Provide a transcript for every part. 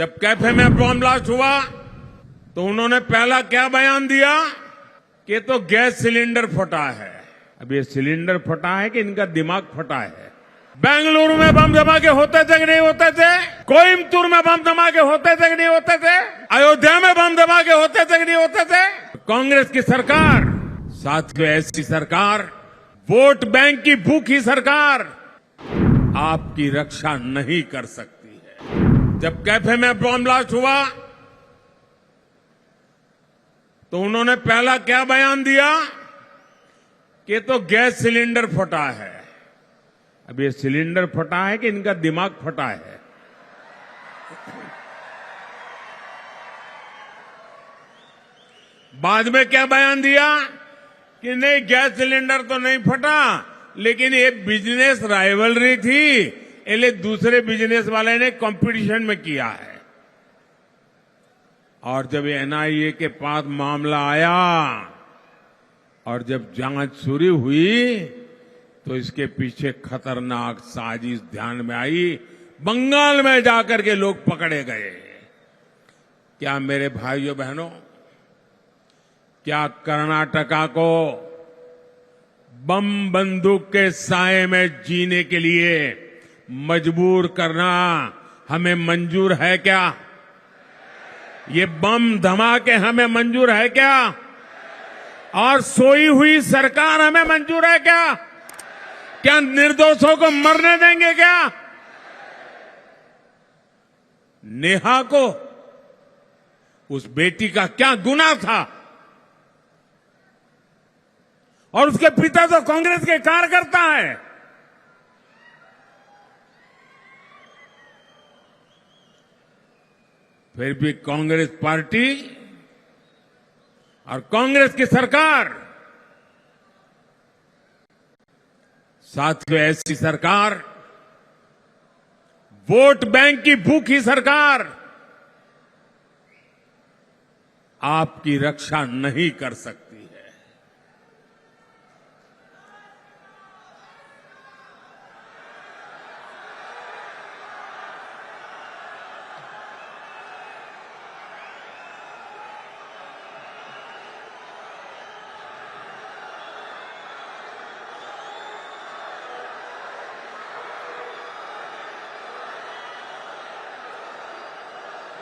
जब कैफे में bomb blast हुआ तो उन्होंने पहला क्या बयान दिया कि तो गैस सिलेंडर फटा है। अब ये सिलेंडर फटा है कि इनका दिमाग फटा है। बेंगलुरु में बम धमाके होते थे कि नहीं होते थे? कोयम्बतूर में बम धमाके होते थे कि नहीं होते थे? अयोध्या में बम धमाके होते थे कि नहीं होते थे? कांग्रेस की सरकार, साथियों, ऐसी सरकार, वोट बैंक की भूखी सरकार आपकी रक्षा नहीं कर सकती है। जब कैफे में बॉम्ब ब्लास्ट हुआ तो उन्होंने पहला क्या बयान दिया कि तो गैस सिलेंडर फटा है। अब ये सिलेंडर फटा है कि इनका दिमाग फटा है। बाद में क्या बयान दिया कि नहीं, गैस सिलेंडर तो नहीं फटा, लेकिन ये बिजनेस राइवलरी थी, इसलिए दूसरे बिजनेस वाले ने कंपटीशन में किया है। और जब एनआईए के पास मामला आया और जब जांच शुरू हुई तो इसके पीछे खतरनाक साजिश ध्यान में आई। बंगाल में जाकर के लोग पकड़े गए। क्या मेरे भाइयों बहनों, क्या कर्नाटका को बम बंदूक के साए में जीने के लिए मजबूर करना हमें मंजूर है क्या? ये बम धमाके हमें मंजूर है क्या? और सोई हुई सरकार हमें मंजूर है क्या? क्या निर्दोषों को मरने देंगे क्या? नेहा को, उस बेटी का क्या गुनाह था? और उसके पिता तो कांग्रेस के कार्यकर्ता है। फिर भी कांग्रेस पार्टी और कांग्रेस की सरकार, साथियों, ऐसी सरकार, वोट बैंक की भूखी सरकार आपकी रक्षा नहीं कर सकती है।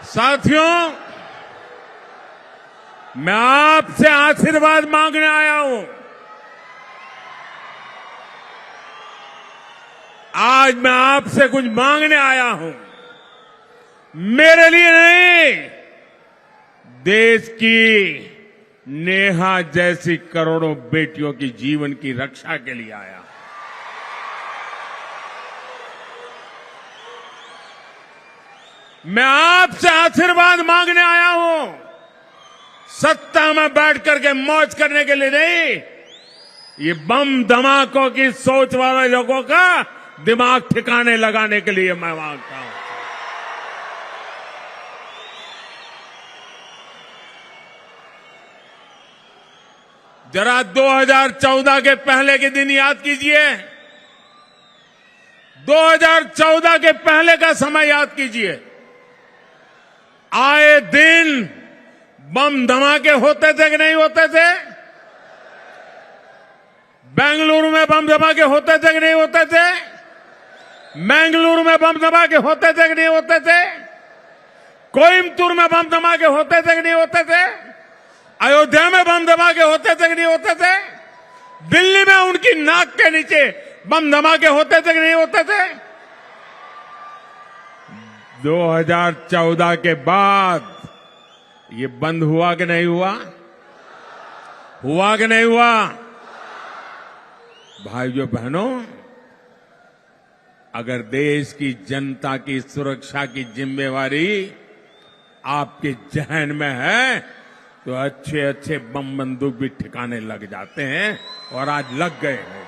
साथियों, मैं आपसे आशीर्वाद मांगने आया हूं। आज मैं आपसे कुछ मांगने आया हूं। मेरे लिए नहीं, देश की नेहा जैसी करोड़ों बेटियों की जीवन की रक्षा के लिए आया। मैं आपसे आशीर्वाद मांगने आया हूं, सत्ता में बैठ करके मौज करने के लिए नहीं। ये बम धमाकों की सोच वाले लोगों का दिमाग ठिकाने लगाने के लिए मैं मांगता हूं। जरा 2014 के पहले के दिन याद कीजिए। 2014 के पहले का समय याद कीजिए। आए दिन बम धमाके होते थे कि नहीं होते थे? बेंगलुरु में बम धमाके होते थे कि नहीं होते थे? मंगलुरु में बम धमाके होते थे कि नहीं होते थे? कोयम्बतूर में बम धमाके होते थे कि नहीं होते थे? अयोध्या में बम धमाके होते थे कि नहीं होते थे? दिल्ली में उनकी नाक के नीचे बम धमाके होते थे कि नहीं होते थे? 2014 के बाद ये बंद हुआ कि नहीं हुआ? हुआ कि नहीं हुआ? भाइयों बहनों, अगर देश की जनता की सुरक्षा की जिम्मेवारी आपके जहन में है तो अच्छे अच्छे बम बंदूक भी ठिकाने लग जाते हैं, और आज लग गए हैं।